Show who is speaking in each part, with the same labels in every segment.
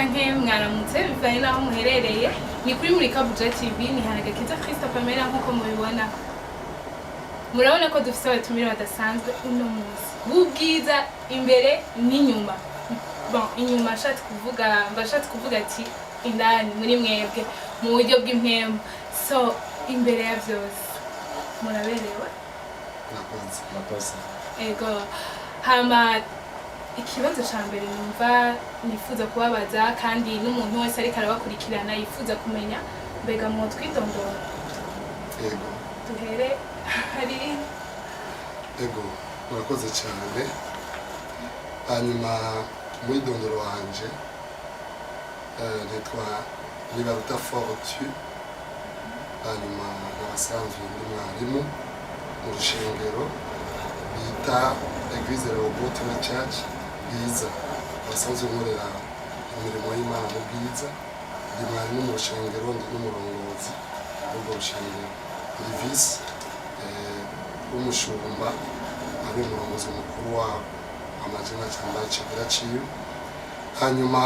Speaker 1: canke mwaramutse bivanye naho muherereye ni kuri Murikabuja TV ni Haragakiza Christophe Pamela nkuko mubibona murabona ko dufite abatumire badasanzwe uno munsi bubwiza imbere n'inyuma bon inyuma bashatse kuvuga ati indani muri mwebwe mu buryo bw'impemu so imbere ya byose muraberewe
Speaker 2: nakoze
Speaker 1: ego hama ikibazo ca mbere numva nifuza kubabaza kandi n'umuntu wese ariko arabakurikirana yifuza kumenya mbega mu twitondora
Speaker 2: yego
Speaker 1: duhere hari
Speaker 2: yego murakoze cyane hanyuma muri dondoro wanje nitwa Nibaruta Fortu hanyuma n'abasanzwe ndi mwarimu mu rushengero bita Eglise Rehoboth Church Bwiza basanzwe nkorera imirimo y'Imana mu Bwiza ndi mwarimu mu rushengero ndi n'umurongozi w'urwo rushengero ndi visi w'umushumba ari umurongozi mukuru wabo amazina cyangwa Chegera Chiyo hanyuma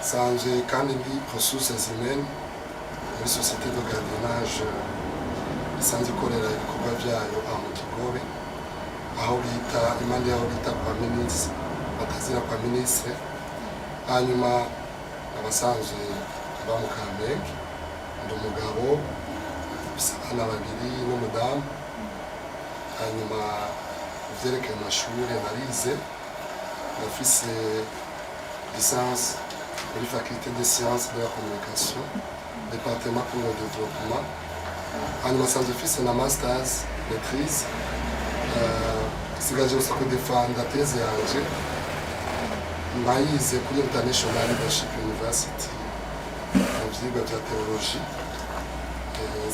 Speaker 2: sanzwe kandi ndi ressources humaines muri société de gardiennage isanzwe ikorera ibikorwa byayo aho mu Kigobe aho bita impande yaho bita kwa minisitiri batazira kwa minisitiri hanyuma abasanzwe ba mu Kamenge ndi umugabo bisa abana babiri n'umudamu hanyuma ivyerekeye amashuri narize nafise licence muri faculté de sciences de la communication département pour le développement hanyuma sanzwe mfise na masters maîtrise sigaje gusa kudefanda teze yanje nayize kuri International Leadership University mu vyigwa vya theologie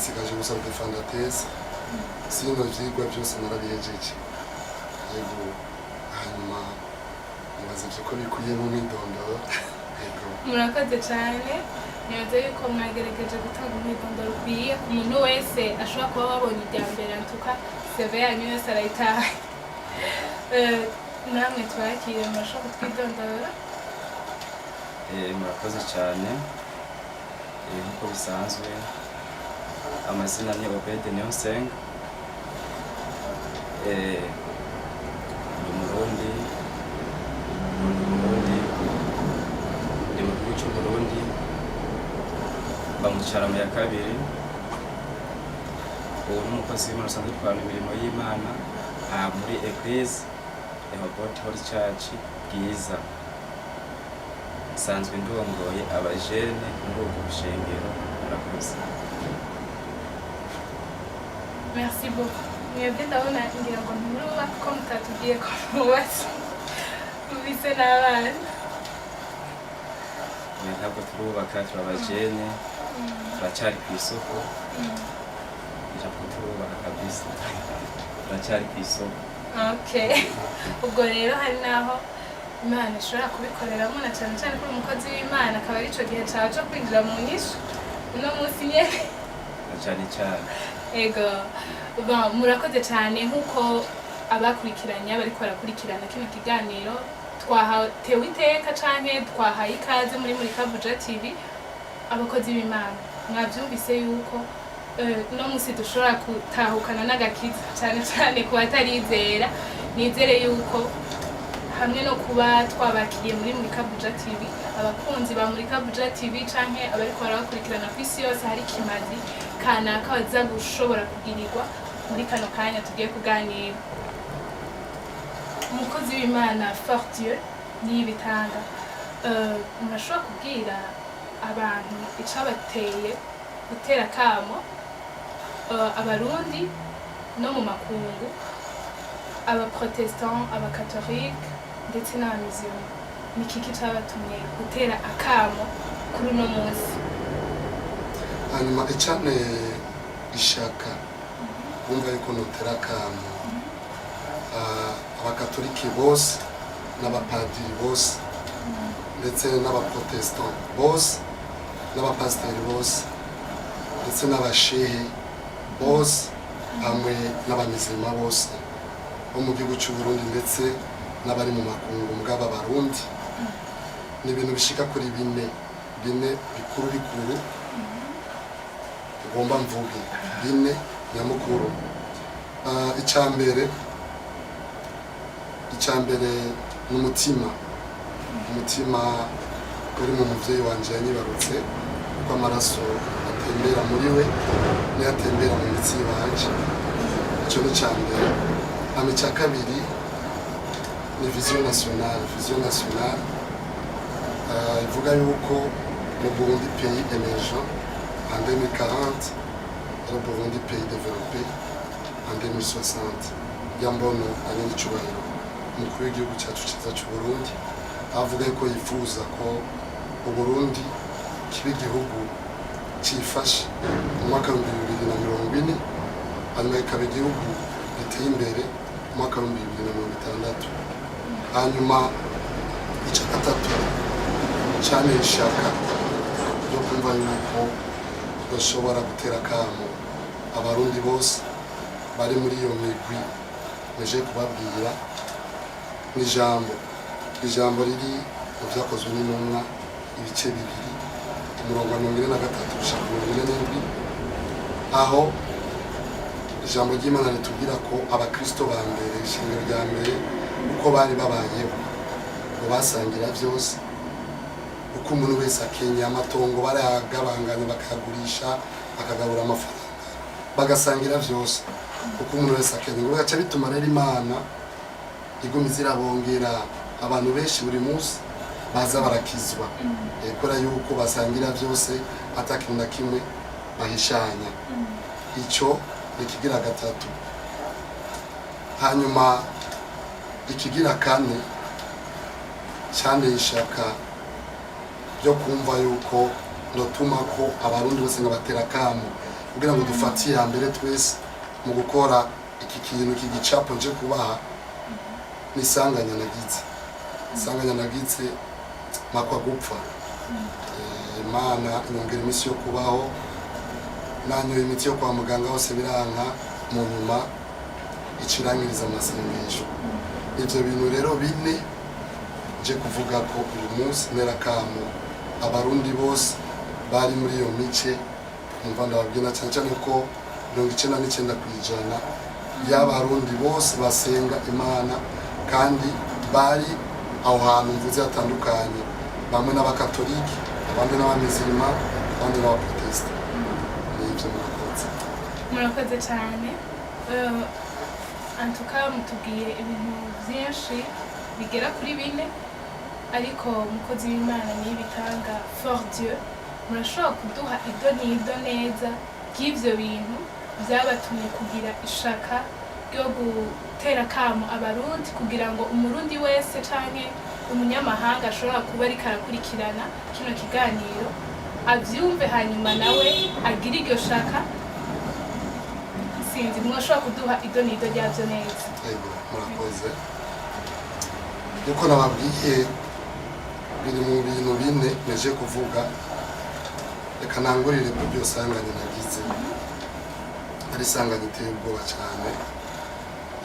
Speaker 2: sigaje gusa kudefanda teze sino vyigwa byose narabihejeje yego hanyuma nibaze ko bikuye mu midondoro yego
Speaker 1: murakoze cyane nibaze yuko mwagerageje gutanga umwidondoro ukwiye ku muntu wese ashobora kuba wabonye irya mbere antuka CV yanyu yose arayitaha namwe twakiriye murashobora kutwidondora
Speaker 3: murakoze cyane nk'uko bisanzwe amazina ni Obede Niyonsenga ni Umurundi ndi mu gihugu cy'Uburundi mba mu Carama ya kabiri ubu ni umukozi w'Imana usanzwe utwara imirimo y'Imana muri Eglise Rehoboth Church Bwiza nsanzwe ndongoye abajene muri ubwo bushengero murakoze
Speaker 1: merci beaucoup mwebwe ndabona ngira ngo nturuba ko mutatubwiye ko mubatse mubise n'abana
Speaker 3: ntabwo turubaka turabajene turacyari ku isoko ijambo turubaka kabisa turacyari ku isoko
Speaker 1: okay ubwo rero hari naho Imana ishobora kubikoreramo na cyane cyane kuri umukozi w'Imana akaba ari ico gihe cawe co kwinjira mu nyishu uno munsi nyene
Speaker 3: cyane cyane
Speaker 1: ego murakoze cyane nk'uko abakurikiranye bariko barakurikirana kino kiganiro twahatewe iteka canke twahaye ikaze muri Murikabuja TV abakozi b'Imana mwavyumvise yuko no munsi dushobora gutahukana n'agakiza cyane cyane ku batarizera nizere yuko hamwe no kuba twabakiriye muri Murikabuja TV abakunzi ba Murikabuja TV canke abariko barabakurikirana ku isi yose hari kimazi kanaka baza gushobora kugirirwa muri kano kanya tugiye kuganira umukozi w'Imana Fortu n'ibitanga murashobora kubwira abantu icabateye gutera kamo abarundi no mu makungu abaprotestant abakatolike ndetse n'abamiziyoni ni kiki cabatumye gutera akamo kuri uno munsi
Speaker 2: hanyuma icane ishaka bumva yuko notera akamo abakatolike bose n'abapadiri bose ndetse n'abaprotestant bose n'abapasiteri bose ndetse n'abashehe bose hamwe n'abamizima bose bo mu gihugu cy'u Burundi ndetse n'abari mu makungu mbw'aba barundi ni ibintu bishika kuri bine bikuru ugomba mvuge bine nyamukuru. Icyambere ni umutima uri mu muvyeyi wanje yanyibarutse, kuko amaraso atembera muri we niyo atembera mu mitsi wanje. Ico ni icyambere. Hama icya kabiri ni vision nationale ivuga yuko le Burundi pays émergent en 2040 et le Burundi pays développé en 2060. Yambono ari n'icubahiro umukuru w'igihugu cyacu cyiza cy'u Burundi avuga ko yifuza ko Uburundi kiba igihugu cyifashe mu mwaka wa 2040, hanyuma ikaba igihugu giteye imbere mu mwaka wa 2060. Hanyuma icya gatatu cyane ishaka ryo kumva yuko bashobora gutera akamo abarundi bose bari muri iyo migwi neje kubabwira ijambo riri mu byakozwe n'intumwa ibice bibiri umurongo wa 43 gushika 47, aho ijambo ry'Imana ritubwira ko abakristo ba mbere ishingiro rya mbere uko bari babayeho ngo basangira byose, uko umuntu wese akenya amatongo barayagabanganya bakayagurisha bakagabura amafaranga bagasangira byose, uko umuntu wese akenya. Ngo gaca bituma rero Imana igumiza irabongera abantu benshi buri munsi baza barakizwa, kubera yuko basangira byose atakintu na kimwe bahishanya. Icyo ikigira gatatu. Hanyuma ikigira kane cyane ishaka byo kumva yuko ndotuma ko abarundi bose ngo batera kamo kugira ngo dufatiye mbere twese mu gukora iki kintu kigicapo nje kubaha nisanganya nagize makwa gupfa. Imana inyongera imisi yo kubaho, nanyoye imiti yo kwa muganga hose biranka, mu nyuma icirangiriza amasengesho. Ibyo bintu rero bine nje kuvuga ko uyu munsi nerakamo abarundi bose bari muri iyo mice, umva ndababwira cyane cyane ko 99% y'abarundi bose basenga Imana kandi bari aho hantu mvuze hatandukanye, bamwe n'abakatoliki, abandi n'abamizirima, abandi n'abaprotesta. Nibyo
Speaker 1: murakoze cyane. Antuka mutubwiye ibintu byinshi bigera kuri bine, ariko umukozi w'Imana nibitanga fort Dieu, murashobora kuduha ido n'ido neza ry'ivyo bintu byabatumye kugira ishaka ryo gutera kamo abarundi, kugira ngo umurundi wese canke umunyamahanga ashobora kuba ariko arakurikirana kino kiganiro avyumve, hanyuma nawe agira iryo shaka. Sinzi mwashobora kuduha ido n'ido ryavyo neza?
Speaker 2: Yego, murakoze. Uko nababwiye biri mu bintu bine neje kuvuga, reka nangurire ku byo sanganya nagize. Ari sanganya iteye ubwoba cyane,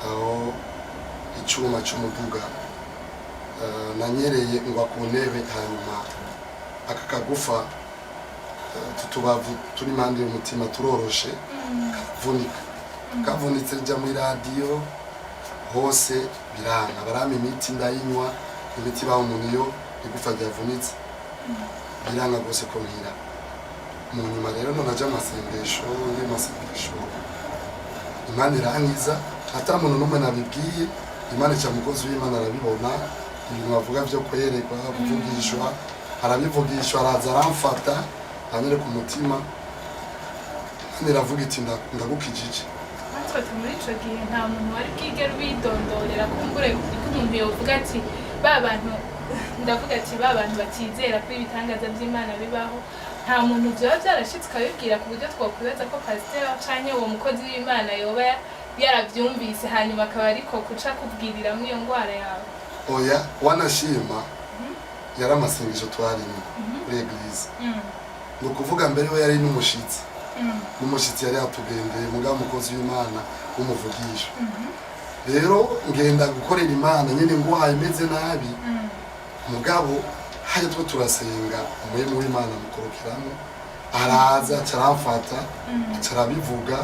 Speaker 2: aho icyuma cy'umuduga nanyereye ngwa ku ntebe, hanyuma aka kagufa tutubavu turi impande y'umutima turoroshe kavunitse rya muri radiyo hose biranga, barama imiti ndayinywa, imiti baho umuntu iyo igufa ryavunitse biranga rwose ko nkira. Mu nyuma rero naja amasengesho Imana irankiza, ata muntu n'umwe nabibwiye. Imana cya mukozi w'Imana arabibona, ibintu bavuga byo kwerekwa kuvugishwa, arabivugishwa, araza aramfata anyereka umutima, niravuga iti ndagukijije.
Speaker 1: Natwe muri ico gihe nta muntu wari bwigera bidondorera kumbure kuko umuntu yovuga ati babantu, ndavuga ati babantu batizera ko ibitangaza by'Imana bibaho, nta muntu byoba byarashitse ukabibwira ku buryo twakwibaza ko pasiteri canke uwo mukozi w'Imana yoba yaravyumvise hanyuma akaba ariko kuca kubwiriramwo iyo ngwara yawe.
Speaker 2: Oya, wanashima yari amasengesho twarimo kuri eglise. Ni ukuvuga mbere we yari n'umushitsi, n'umushitsi yari yatugendeye mugabo umukozi w'Imana w'umuvugisha. Rero ngenda gukorera Imana nyene ngwaye meze nabi, mugabo hajya two turasenga umuhemu w'Imana mukorokiramo araza acaramfata acarabivuga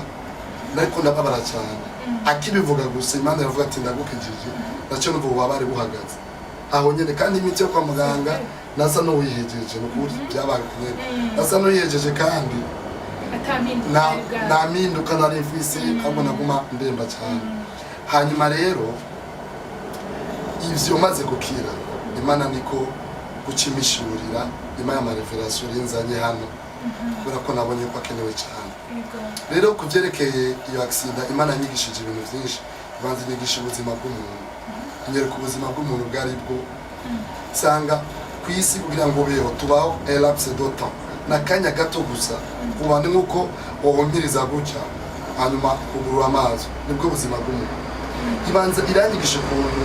Speaker 2: ariko ndababara cyane akibivuga gusa Imana iravuga ati ndagukijije nacyo numva ububabare buhagaze aho nyene kandi imiti yo kwa muganga nasa n'uwihejeje n'ukuri byabaye kunyene nasa n'uwihejeje kandi nta mpinduka nari mfise ahubwo naguma ndemba cyane hanyuma rero ivyo maze gukira Imana niko gucimishurira Imana amarevelation rinzanye hano kubera ko nabonye ko akenewe cyane rero kuvyerekeye iyo accident Imana yanyigishije ibintu byinshi banze nyigisha ubuzima bw'umuntu nyereka ubuzima bw'umuntu bwari bwo sanga ku isi kugira ngo beho tubaho elapse de temps nakanya gato gusa ubandi nkuko wohumiriza gutya hanyuma kugurura amazi nibwo buzima bw'umuntu ibanza iranyigisha ukuntu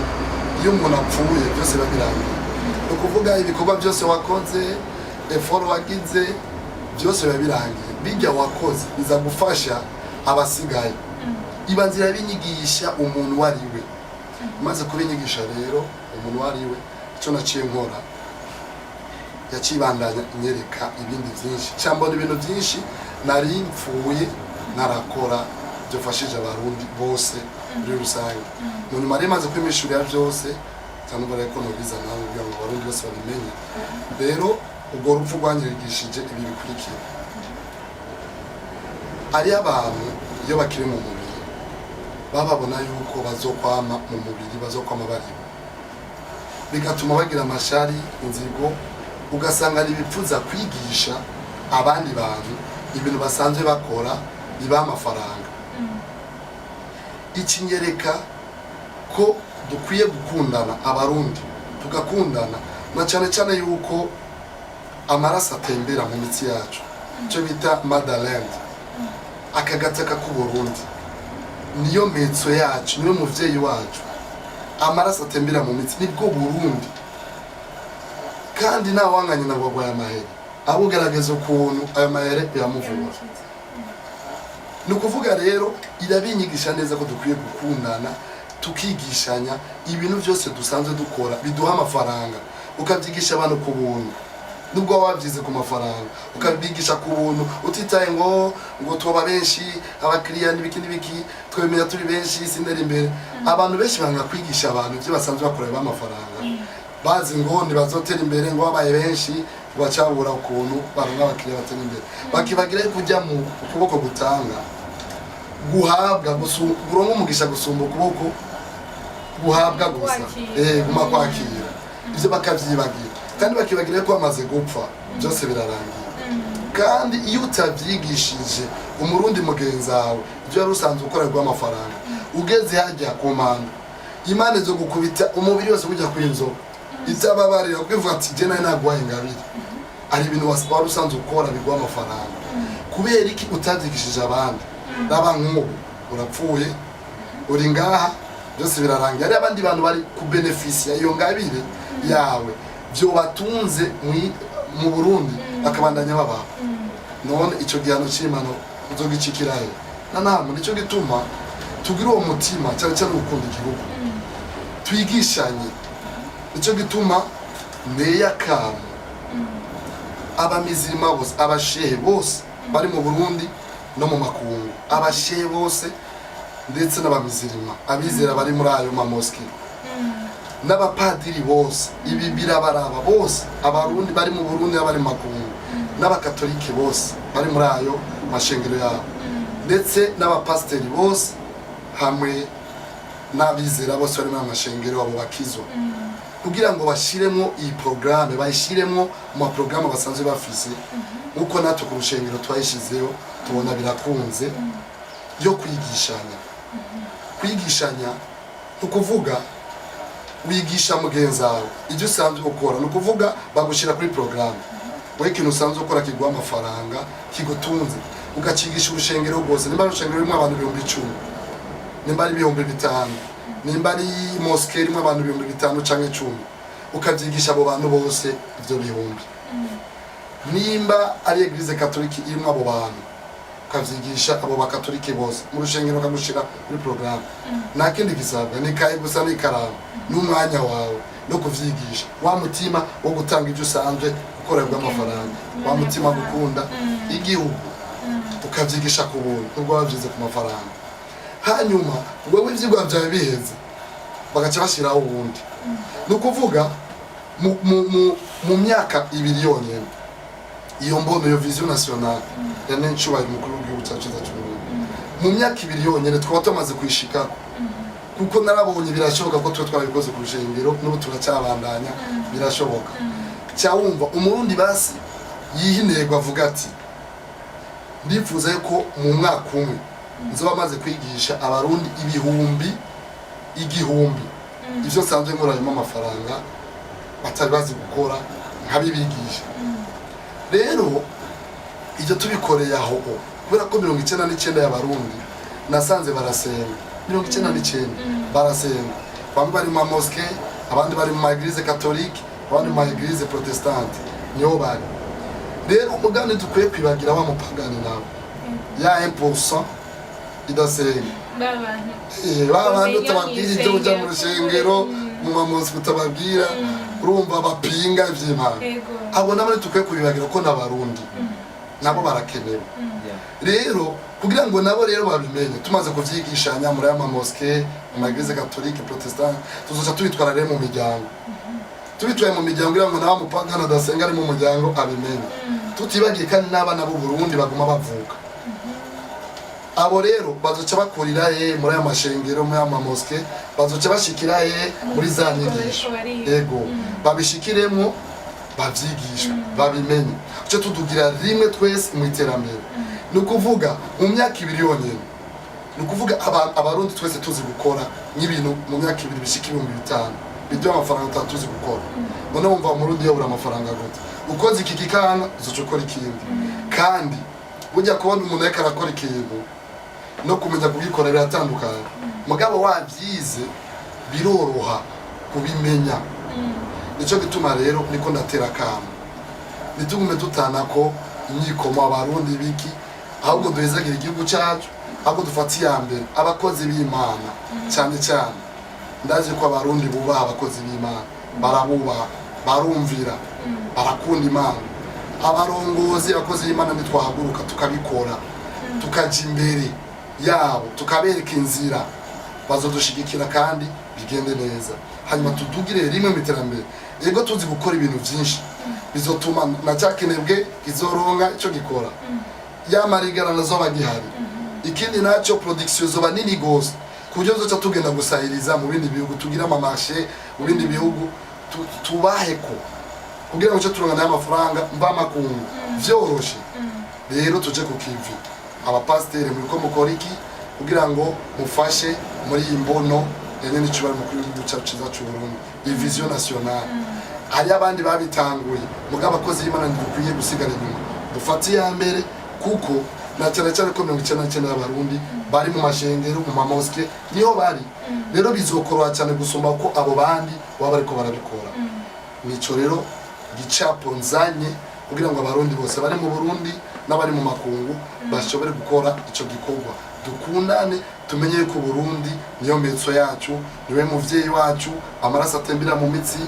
Speaker 2: iyo umuntu apfuye byose babirangiye no kuvuga ibikorwa byose wakoze effort wagize byose babirangiye bijya wakoze biza gufasha abasigaye ibanza irabinyigisha umuntu wariwe maze kubinyigisha rero umuntu wariwe icyo naciye nkora yacibandanya inyereka ibindi byinshi cyangwa ibintu byinshi nari mfuye narakora byofashije abarundi bose muri rusange nyuma rero maze kwimishurira byose cyangwa reko no biza nawe kugira ngo abarundi bose babimenye rero ubwo rupfu rwanyirigishije ibi bikurikira ari abantu iyo bakiri mu mubiri bababona yuko bazokwama mu mubiri bazokwama bariho bigatuma bagira amashari inzigo ugasanga ari bipfuza kwigisha abandi bantu ibintu basanzwe bakora biba amafaranga ikinyereka ko dukwiye gukundana abarundi tugakundana na cyane cyane yuko amaraso atembera mu mitsi yacu cyo bita motherland akagataka ku Burundi niyo metso yacu niyo muvyeyi wacu amaraso atembera mu mitsi nibwo Burundi kandi nta wanganye na bagwa ya mahere abugaragaza ukuntu ayo mahere yamuvura nukuvuga rero irabinyigisha neza ko dukwiye gukundana tukigishanya ibintu byose dusanzwe dukora biduha amafaranga ukabyigisha abantu ku buntu nubwo wabyize ku mafaranga ukabigisha ku buntu utitaye ngo tuba benshi abakiriya n'ibiki twemera turi benshi sindera imbere abantu benshi banga kwigisha abantu ibyo basanzwe bakora b'amafaranga bazi ngo ntibazotera imbere ngo babaye benshi bacabura ukuntu baronka abakiriya batera imbere bakibagira kujya mu kuboko gutanga guhabwa guronka umugisha gusumba ukuboko guhabwa gusa guma kwakira ibyo bakavyibagira kandi bakibagira ko bamaze gupfa byose birarangiye kandi iyo utabyigishije umurundi mugenzi wawe ibyo yari usanzwe ukorerwa amafaranga ugeze hajya ku manda Imana zo gukubita umubiri wose kujya kwinzoka itababarira kwivuga ati je nawe nagwaye ingabire ari ibintu wari usanzwe ukora bigwa amafaranga kubera iki utabyigishije abandi raba nk'ubu urapfuye uri ngaha byose birarangiye ari abandi bantu bari ku beneficia iyo ngabire yawe byo batunze mu Burundi bakabandanya babaho none ico gihano c'Imana uzogicikirahe namwe nico gituma tugira uwo mutima cyane cyane gukunda igihugu twigishanye nico gituma neya kamo abamizirima bose abashehe bose bari mu Burundi no mu makungu abashehe bose ndetse n'abamizirima abizera bari muri ayo mamoski n'abapadiri bose ibi birabaraba bose abarundi bari mu Burundi n'abari mu makungu n'abakatolike bose bari muri ayo mashengero yabo ndetse n'abapasteri bose hamwe n'abizera bose bari mu mashengero abo bakizwa kugira ngo bashiremo iyi programme bayishiremo mu programme basanzwe bafise nkuko natwe ku rushengero twayishizeho tubona birakunze yo kwigishanya ukuvuga wigisha mugenzi wawe ibyo usanzwe ukora nukuvuga bagushira kuri programme we ikintu usanzwe ukora kiguha amafaranga kigutunze ugacigisha urushengero rwose nimba urushengero rimwe abantu 10,000 nimba ari 5,000 nimba ari mosque rimwe abantu 5,000 canke 10 ukavyigisha abo bantu bose ivyo bihumbi nimba ari eglise catholique irimo abo bantu ukavyigisha abo bakatolike bose mu rushengero kamushira kuri programme nakindi gisabwa ni kaye gusa ni karama n'umwanya wawe no kuvyigisha wa mutima wo gutanga ibyo usanzwe gukorerwa amafaranga wa mutima gukunda igihugu ukavyigisha ku buntu nubwo wavyize ku mafaranga hanyuma wewe ivyigwa vyawe biheze bagaca bashiraho ubundi ni ukuvuga mu myaka 2 yonyene iyo mbono yo vision nationale yane ncubahiro umukuru w'igihugu cyacu cy'Uburundi mu myaka 2 yonyene twaba tumaze kwishika kuko narabonye birashoboka ko twe twabikoze ku rushengero n'ubu turacyabandanya birashoboka cyawumva umurundi basi yihinerwa avuga ati ndifuza ko mu mwaka umwe nzoba maze kwigisha abarundi igihumbi ivyo sanzwe nkoranyemo amafaranga batari bazi gukora nkabibigisha rero ivyo tubikoreye aho kubera ko 99 y'abarundi nasanze barasenga 99 barasenga bamwe bari mu mosque abandi bari mu eglise catholique abandi mu eglise protestante niho bari rero umugani dukwiye kwibagira wa mupagani nawe ya 1% idasenga babantu tababwira ibyo ujya mu rushengero mu mamosi utababwira urumva bapinga ivy'Imana abo nabo dukwiye kubibagira ko n'abarundi nabo barakenewe rero kugira ngo nabo rero babimenye tumaze kuvyigishanya muri ya mamoske mu eglise catholique protestante tuzoca tubitwara rero mu miryango tubitwaye mu miryango kugira ngo nawe mupagana adasenga ari mu muryango abimenye tutibagiye kandi n'abana b'u Burundi baguma bavuka abo rero bazoca bakurira muri aya mashengero muri aya mamoske bazoca bashikira muri za nyigisho yego babishikiremo bavyigisha babimenye cyo tudugira rimwe twese mu iterambere ni ukuvuga mu myaka 2 yonyene ni ukuvuga abarundi twese tuzi gukora n'ibintu mu myaka 2 bishika 5,000 bidyo amafaranga tuzi gukora none wumva umurundi yobura amafaranga gute ukoze iki kikanga uzoca ukora ikindi kandi burya kubona umuntu ariko arakora ikintu no kumenya kubikora biratandukanye mugabo wavyize biroroha kubimenya nico gituma rero niko ndatera kama nitugume dutanako inyikomo abarundi biki ahubwo duhezagira igihugu cyacu ahubwo dufatiye mbere abakozi b'Imana cyane cyane ndaje ko abarundi bubaha abakozi b'Imana barabubaha barumvira barakunda Imana abarongozi abakozi b'Imana nitwahaguruka tukabikora tukaja imbere yabo tukabereka inzira bazodushigikira kandi bigende neza hanyuma tudugire rimwe mu iterambere yego tuzi gukora ibintu byinshi bizotuma na cyakenebwe izoronga ico gikora yamarigana nazo bagihari ikindi naco production zoba nini gose kujyo zoca tugenda gusahiriza mu bindi bihugu tugira amamarché mu bindi bihugu tubaheko kugira ngo cyo turangana amafaranga mba makungu vyoroshe rero tuje ku kivi abapasiteri muri ko mukora iki kugira ngo mufashe muri imbono yenene cubara mukuru w'igihugu cyacu ciza c'Uburundi vision nationale hari abandi babitanguye mugabo abakozi b'Imana ndikwiye gusigara inyuma dufatiye mbere kuko na cyane cyane ko 99 y'abarundi bari mu mashengero mu mamoske niho bari rero bizokoroha cyane gusumba ko abo bandi baba ariko barabikora nico rero gicapo nzanye kugira ngo abarundi bose bari mu Burundi n'abari mu makungu bashobore gukora ico gikorwa dukundane tumenye ko Burundi niyo metso yacu niwe muvyeyi wacu amaraso atembera mu mitsi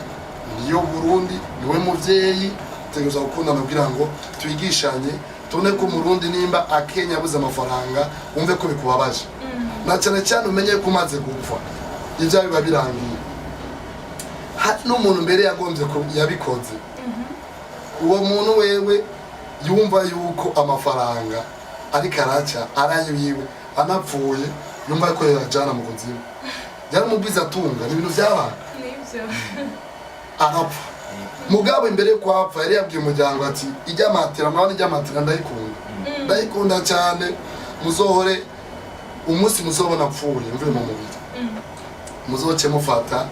Speaker 2: niyo Burundi niwe muvyeyi tegeza gukundana kugira ngo twigishanye tone ko Burundi nimba akenya buze amafaranga umve ko bikubabaje na cyane cyane umenye ko umaze gupfa ivyo biba birangiye n'umuntu mbere yagombye ko yabikoze uwo muntu wewe yumva yuko amafaranga ari karacha arayiwe anapfuye yumva ko yajana mu kuzimu yaramubwiza atunga n'ibintu by'abana
Speaker 1: nivyo
Speaker 2: arapfa mugabo imbere yo kwapfa yari yabwiye umuryango ati ijya matira mwana ijya matira ndayikunda cyane muzohore umunsi muzobona pfuye mvuye mu mubiri muzoce mufata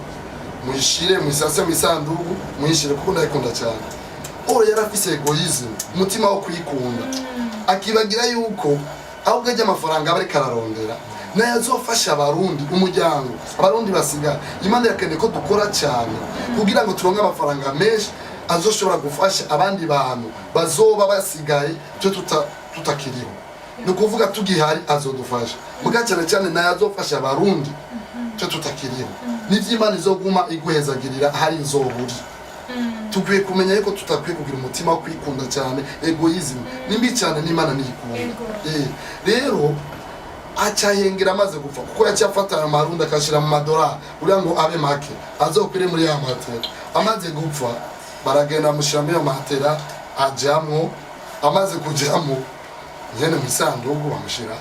Speaker 2: muishire mwisase mwisandugu muishire kuko ndayikunda cyane oro yarafise egoism umutima wo kwikunda akibagira yuko ahubwo ajya amafaranga bari kararondera nayo azofasha abarundi umuryango abarundi basigara Imana yakene ko dukora cyane kugira ngo turonke amafaranga menshi azoshobora gufasha abandi bantu bazoba basigaye cyo tutakiriho no kuvuga tugihari azodufasha muga cyane cyane nayo azofasha abarundi cyo tutakiriho n'ivy'Imana izoguma iguhezagirira hari izoburi. Tukwiye kumenya yuko tutakwiye kugira umutima wo kwikunda cyane, egoism nimbi cyane, n'Imana niyikunda. Rero acahengera amaze gupfa kuko yacyafata amarundi akashira mu madora uriya ngo abe make azokwire muri ya matera. Amaze gupfa baragenda mushira muri ya matera ajamwo, amaze kujamwo nyene misandugu bamushira.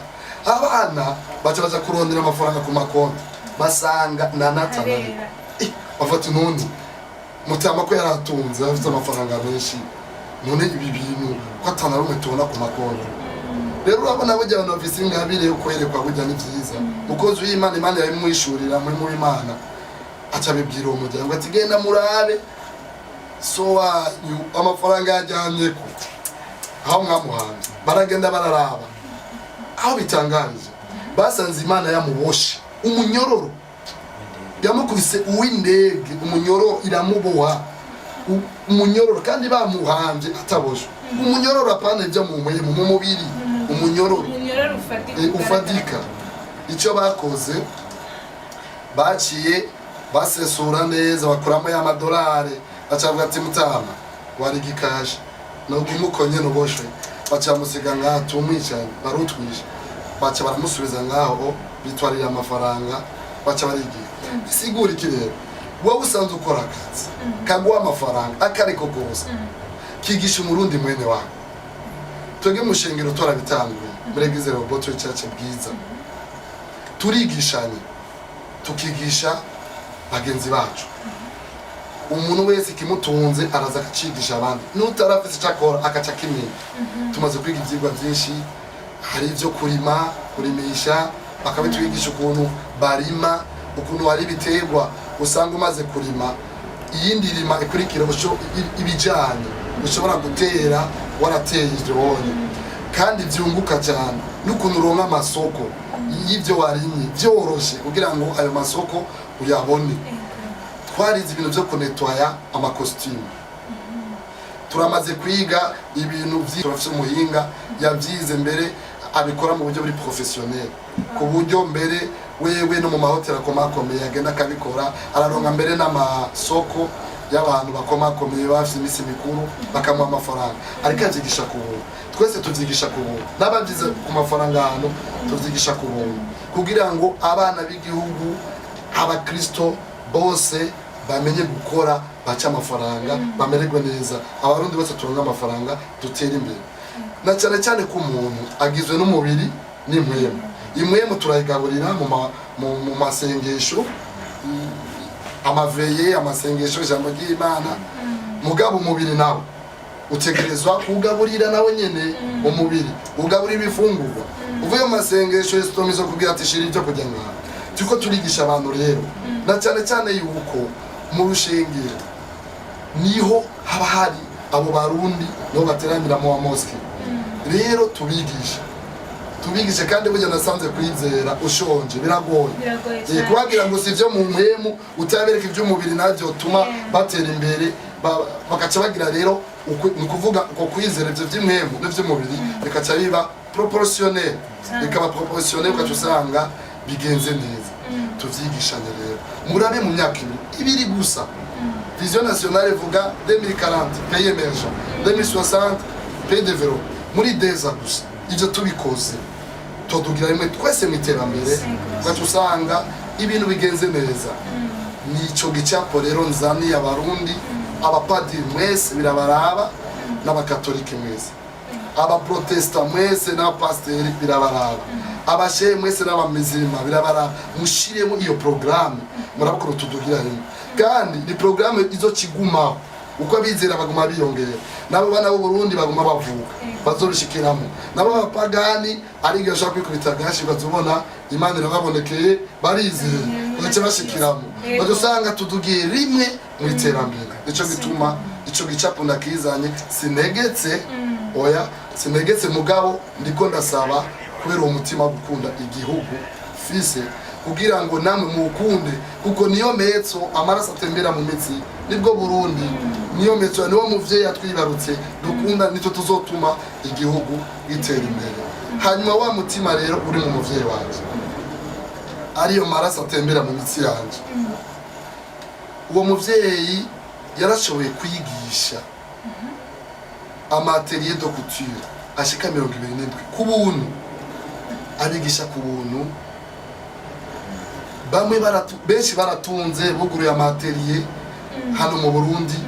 Speaker 2: Abana baca kurondera amafaranga ku makonti basanga nanatanari bafata none mutama ko yaratunze afite amafaranga menshi, none ibi bintu ko atanarume tubona ku makonti. Rero urabona bujya abantu bafise ingabire yo kwerekwa burya ni vyiza, mukozi w'Imana Imana yabimwishurira muri mu Imana aca bibwira uwo muryango ati genda murabe so wanyu amafaranga yajyanye ko aho mwamuhanze. Baragenda bararaba aho bitangaje basanze Imana yamuboshe umunyororo, yamukubise uw'indege, umunyororo iramuboha umunyororo kandi bamuhambye ataboshe. Umunyororo apana ibyo mu mubiri, umunyororo ufatika. Icyo bakoze baciye basesura neza bakuramo ya madolari, bacavuga ati mutama wari gikaje no gumukonye no boshwe, baca musiga ngaha tumwicanye barutwisha, baca baramusubiza ngaho bitwarira amafaranga, baca barigiye. Sigura iki rero, wowe usanzwe ukora akazi kaguha amafaranga akariko gose kigisha umurundi mwene wawe. Twege mushengero twarabitanguye muri Eglise Rehoboth Church bwiza, turigishanye tukigisha bagenzi bacu. Umuntu wese kimutunze araza akacigisha abandi, nutarafise cyakora akaca kimwe. Tumaze kwiga ivyigwa byinshi, hari ivyo kurimisha, bakabitwigisha ukuntu barima, ukuntu hari biterwa usanga umaze kurima iyindi rima ikurikira ibijanye ushobora gutera warateye ivyo wonye, kandi vyunguka cyane n'ukuntu uronka amasoko y'ivyo warimye byoroshe kugira ngo ayo masoko uyabone. Twarize ibintu byo kunetwaya amakositimu, turamaze kwiga ibintu vy'ifise umuhinga yavyize mbere abikora mu buryo buri professionnel, ku buryo mbere wewe no mu mahoteli akomakomeye agenda akabikora, araronka mbere n'amasoko y'abantu bakomakomeye bafite imisi mikuru bakamuha amafaranga, ariko avyigisha ku buntu. Twese tuvyigisha ku buntu, n'abavyize ku mafaranga hano tuvyigisha ku buntu, kugira ngo abana b'igihugu abakristo bose bamenye gukora, baca amafaranga, bamererwe neza. Abarundi bose turonka amafaranga dutera imbere, na cyane cyane ko umuntu agizwe n'umubiri n'impwemu. Impwemu turayigaburira mu masengesho, amaveye, amasengesho, ijambo ry'Imana. Mugabo umubiri nawe utegerezwa kugaburira nawe nyene, umubiri ugaburira ibifungurwa. Uvuye mu masengesho yestomizo kugira ati shira ibyo kujya ngaha. Tuko turigisha abantu rero, na cyane cyane yuko mu rushengero niho haba hari abo barundi no bateranira mu mosque. Rero tubigishe kandi burya nasanze kwizera ushonje biragoye. Kubagira ngo sivyo mu mpemu utabereka iby'umubiri navyo tuma batera imbere, bakaca bagira rero ukuvuga uko kwizera ivyo by'impemu n'ivy'umubiri bikaca biba proportionnel, bikaba proportionnel ukaca usanga bigenze neza. Tuvyigishanye rero murabe mu myaka ibiri gusa. Vision nationale ivuga 2040 pays émergent, 2060 pays développé, muri deza gusa. Ivyo tubikoze tugira rimwe twese mu iterambere, ugaca usanga ibintu bigenze neza. Nico gicapo rero nzaniye abarundi, abapadiri mwese birabaraba, n'abakatolike mwese, abaprotesta mwese n'abapasteri birabaraba, abashehe mwese n'abamizirima birabaraba. Mushiremo iyo programme, murabukuru tudugira rimwe, kandi ni programme izokigumaho uko abizera baguma biyongera. Nabo bana b'u Burundi baguma bavuka bazorishikiramo, nabo abapagani ari gasha kwikubita gashi bazubona Imana irababonekeye barizera bace bashikiramo, badusanga tudugiye rimwe mu iterambere. Nico gituma ico gicapo ndakizanye, sinegetse oya, sinegetse mugabo ndiko ndasaba kubera uwo mutima gukunda igihugu fise, kugira ngo namwe mukunde, kuko niyo metso amaraso atembera mu mitsi, nibwo Burundi niyo metso, niwo muvyeyi atwibarutse dukunda, nico tuzotuma igihugu gitera imbere. Hanyuma wa mutima rero uri mu muvyeyi wanje, ariyo maraso atembera mu mitsi yanje, uwo muvyeyi yarashoboye kwigisha amatelier de couture ashika 27 ku buntu, abigisha ku buntu. Bamwe benshi baratunze buguruye amatelier hano mu Burundi,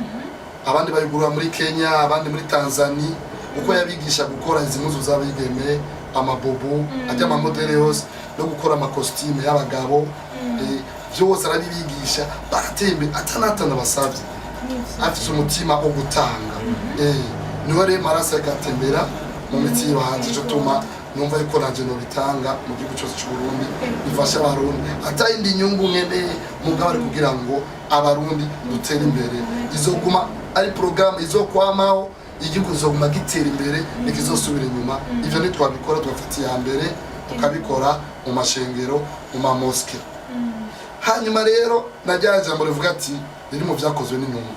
Speaker 2: abandi bayigurura muri Kenya, abandi muri Tanzania, uko yabigisha gukora izi mpuzu z'abigeme, amabobo, ajya amamodele yose no gukora amakositime y'abagabo, byose arabibigisha, baratembe atanatana basavye, afite umutima wo gutanga. Niwe rero marasa agatembera mu mitsi y'abahanzi, cyo tuma numva yuko nanje no bitanga mu gihugu cyose cy'u Burundi, bifasha abarundi atayindi nyungu nkene mugabo ari kugira ngo abarundi dutere imbere. Izoguma ari programme izokwamaho, igihugu kizoguma gitera imbere, nikizosubira inyuma. Ivyo ni twabikora, twafata iya mbere tukabikora mu mashengero, mu mamoske. Hanyuma rero najyaje jambo rivuga ati riri mu vyakozwe n'intumwa,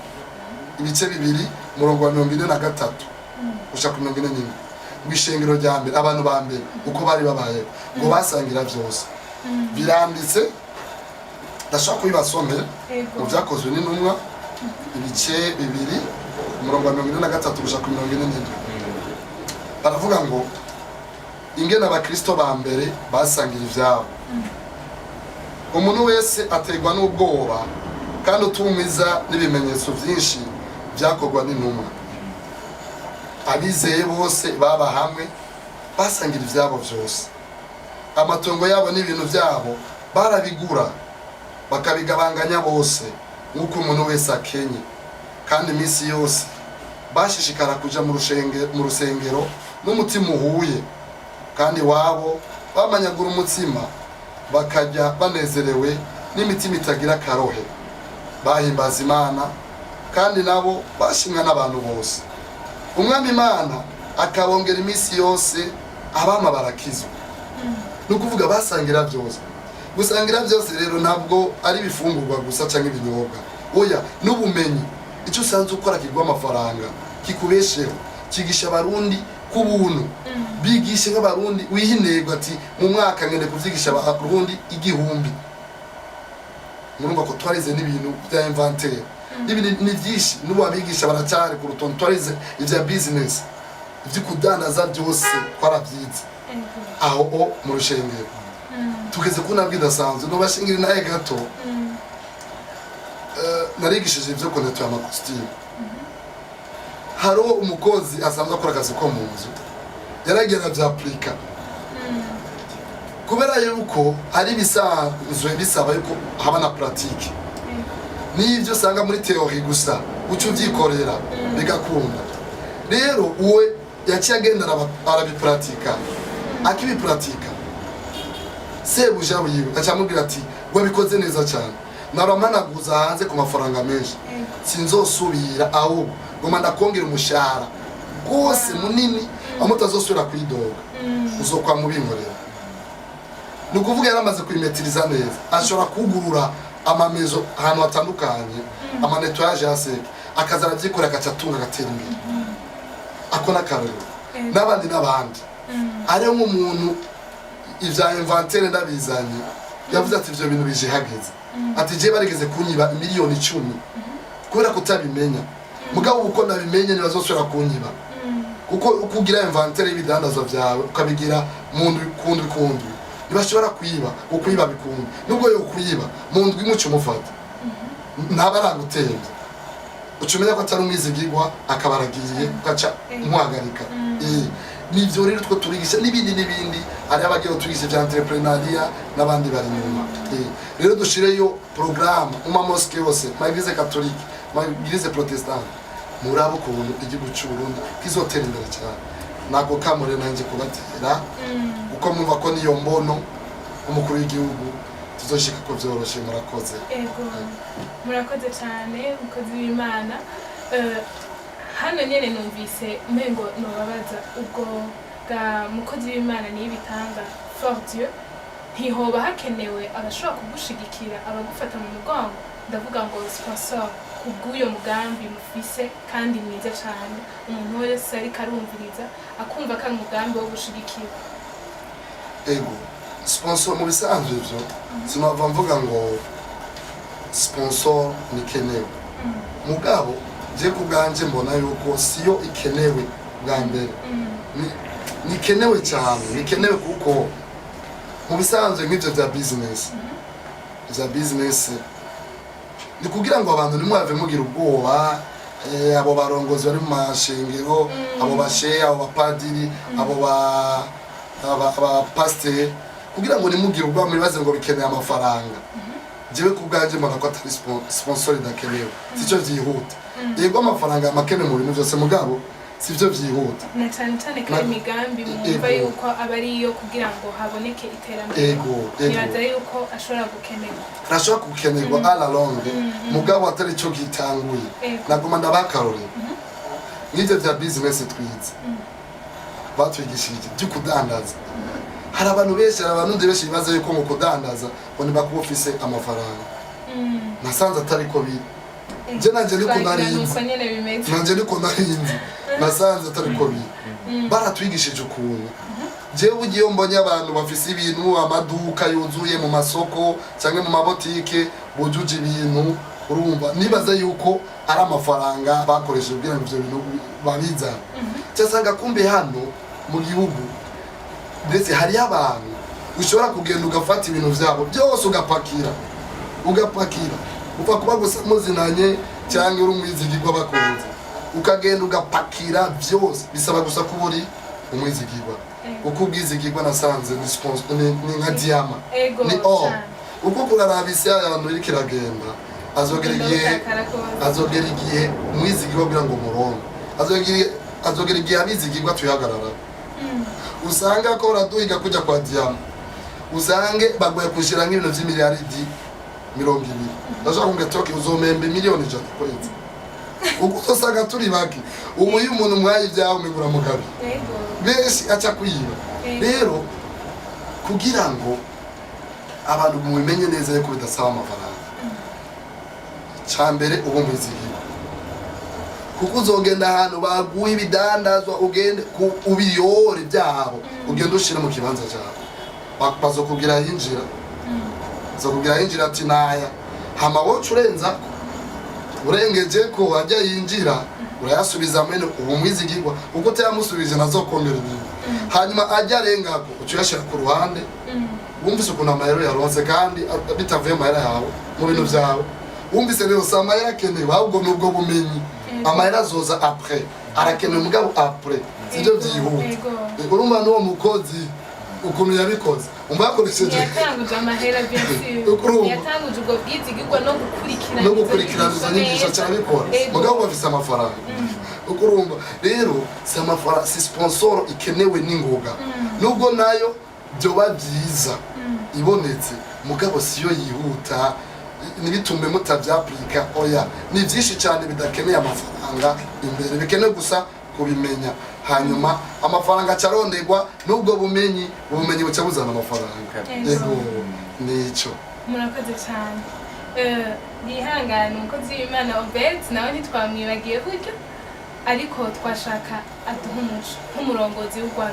Speaker 2: ibice bibiri, murongo wa 43 gushaka ku 44, mwishengero rya mbere, abantu ba mbere uko bari babaye ngo basangira byose biranditse. Ndashaka kubibasomera mu vyakozwe n'intumwa, ibice bibiri, murongo wa 43 gushaka ku 44. Baravuga ngo ingene abakristo ba mbere basangira ivyabo. Umuntu wese ategwa n'ubwoba kandi utumiza n'ibimenyetso byinshi byakorwa n'intumwa. Abizeye bose baba hamwe basangira ivyabo byose, amatongo yabo n'ibintu byabo barabigura bakabigabanganya bose nk'uko umuntu wese akenye, kandi iminsi yose bashishikara kuja mu rusengero n'umutima uhuye, kandi wabo bamanyagura umutsima bakajya banezerewe n'imitima itagira akarohe, bahimbaza Imana kandi nabo bashimwa n'abantu bose. Umwami Imana akabongera iminsi yose, abama barakizwa. Nukuvuga basangira byose. Gusangira byose rero ntabwo ari bifungurwa gusa cyangwa ibinyobwa, oya n'ubumenyi. Icyo usanze ukora kigwa amafaranga, kikubesheho, kigisha abarundi ku buntu. Bigishe nk'abarundi wihinegwa ati mu mwaka ngende kuvyigisha abarundi 1000. Murumva ko twarize n'ibintu bya inventaire, ibintu ni byinshi, n'ubu abigisha baracyari ku rutonde. Twarize ivya business, ivyo kudandaza byose twarabyize aho mu rushengero. Tugeze ku nabwo idasanzwe, no bashingira naye gato. Narigishije ivyo konete ya makositime. Haro umukozi asanzwe akora akazi ko mu nzu, yaragera bya aplika kubera yuko ari bisanzwe bisaba yuko haba na pratique. Nivyo usanga muri theory gusa ucu vyikorera bigakunda. Rero uwe yaciye agenda arabipratika, akibipratika sebuja wiwe acamubwira ati wabikoze neza cyane, naramanaguza hanze ku mafaranga menshi, sinzosubira ahubwo ngoma ndakongera umushahara rwose munini amutazosubira kwidoga, uzokwa mubinkorera. Nukuvuga yaramaze kwimetiriza neza, ashobora kugurura amamezo ahantu hatandukanye, amanetwaje yaseke, akazara byikora akacatunga gatera imbere. Akona karero n'abandi ari nk'umuntu ivya inventaire ndabizanye, yavuze ati ivyo bintu bije hageze, ati je barigeze kunyiba miliyoni 10 kubera kutabimenya. Mugabo uko nabimenye nibazosubira kunyiba, kuko ukugira inventaire y'ibidandazwa byawe ukabigira mundu kundi ntibashobora kwiba, ukwiba bikundi. Nubwo yo kwiba mundu imuco mufata ntabaragutembye, ucumenya ko atari umwizigirwa akabaragiye ugaca umuhagarika. Nivyo rero two turigisha n'ibindi ari abagiye turigisha bya entrepreneuria n'abandi bari nyuma. Rero dushireyo programme uma mosque yose, ma église catholique, ma église protestante, murabo kuntu igihugu cy'u Burundi kizotera imbere cyane. Nako kamure nanje kubatera uko mwumva ko niyo mbono umukuru w'igihugu tuzoshika ko byoroshe. Murakoze.
Speaker 1: Murakoze cyane mukozi w'Imana. Hano nyene numvise umengo nobabaza ubwo ga mukozi w'Imana ni ibitanga fort Dieu, ntihoba hakenewe abashobora kugushigikira, abagufata mu mugongo, ndavuga ngo sponsor kubw'uyo mugambi mufise kandi mwiza cyane, umuntu wese ari karumviriza akumva ko umugambi wo gushigikira.
Speaker 2: Sponsor mu bisanzwe byo sinava mvuga ngo sponsor nikenewe mugabo je kubwanje mbona yuko siyo ikenewe bwa mbere nikenewe cyane nikenewe kuko mu bisanzwe nk'ibyo bya business ni kugira ngo abantu nimwave mugira ubwoba abo barongozi bari mu mashengero abo bashe abo bapadiri abo ba pasteur kugira ngo nimugire ubwoba mwibaze ngo bikeneye amafaranga jewe kubwanje mbona ko atari sponsor idakenewe sico vyihuta yego amafaranga makene mu bintu byose mugabo sivyo vyihuta
Speaker 1: na cyane kandi imigambi mwumva yuko abariyo kugira ngo haboneke iterambere nibaza yuko ashobora gukenerwa
Speaker 2: arashobora gukenerwa ala longue mugabo atari cyo gitanguye nagoma ndabakarore n'ivyo vya business twize batwigishije byo kudandaza hari abantu benshi benshi bibaza yuko mu kudandaza ngo niba kuba ufise amafaranga nasanze atari ko biri je nanje niko niko narinzi nasanze atari ko biri baratwigishije ukuntu jewe ugiye mbonye abantu bafise ibintu amaduka yuzuye mu masoko cyangwa mu mabotike bujuje ibintu urumva nibaza yuko ari amafaranga bakoresheje kugira ngo ivyo bintu babizana cyasanga kumbe hano mu gihugu ndetse hari abantu ushobora kugenda ugafata ibintu vyabo byose ugapakira uva kuba gusa muzinanye cyangwa uri umwizigirwa bakunze ukagenda ugapakira byose bisaba gusa kuba uri umwizigirwa uko ubwizigirwa nasanze ni nka diama ni uko kurarabise abantu iri kiragenda azogera igihe umwizigirwa kugira ngo murongo azogera igihe abizigirwa tuyahagarara usanga ko raduhiga kujya kwa diama usange bagoye kushira nk'ibintu vy'imiliyaridi 200 ndashaka kunge toki uzomembe miliyoni 100 kwezi uko usanga turi baki ubu iyo umuntu mwayi byawe umegura mugabe benshi acha kuyiba rero kugira ngo abantu mumenye neza yuko bidasaba amafaranga cyambere ubu mwizigirwa kuko uzogenda ahantu baguha ibidandazwa ugende ubiyore byabo ugende ushira mu kibanza cyawe bazokubwira yinjira ati naya hama wocu urengeje ko wajya yinjira urayasubiza mwene ubu mwizigirwa uko tayamusubije nazokongera ibintu hanyuma ajya arengako ucuyashira ku ruhande wumvise ukuntu amayero yaronse kandi bitavuye amayera yawe mu bintu byawe wumvise rero sama yarakenewe ahubwo nubwo bumenyi amayera azoza après arakenewe mugabo après sivyo vyihuta urumva n'uwo mukozi ukuntu yabikoze umbakoresheje
Speaker 1: yatanguje amahera byinshi yatanguje ubwo bwizigirwa no gukurikirana
Speaker 2: izo nyigisho cyabikora mugabo bafise amafaranga ukurumva rero si amafaranga si sponsor ikenewe n'ingoga nubwo nayo byoba byiza ibonetse mugabo siyo yihuta nibitume mutavyaplika oya ni byinshi cyane bidakeneye amafaranga imbere bikeneye gusa kubimenya hanyuma amafaranga carondegwa nubwo bumenyi buca buzana amafaranga yego nico
Speaker 1: murakoze cyane nihangane umukozi w'Imana Obed nawe ntitwamwibagiye buryo ariko twashaka aduha umuco nk'umurongozi w'Urwanda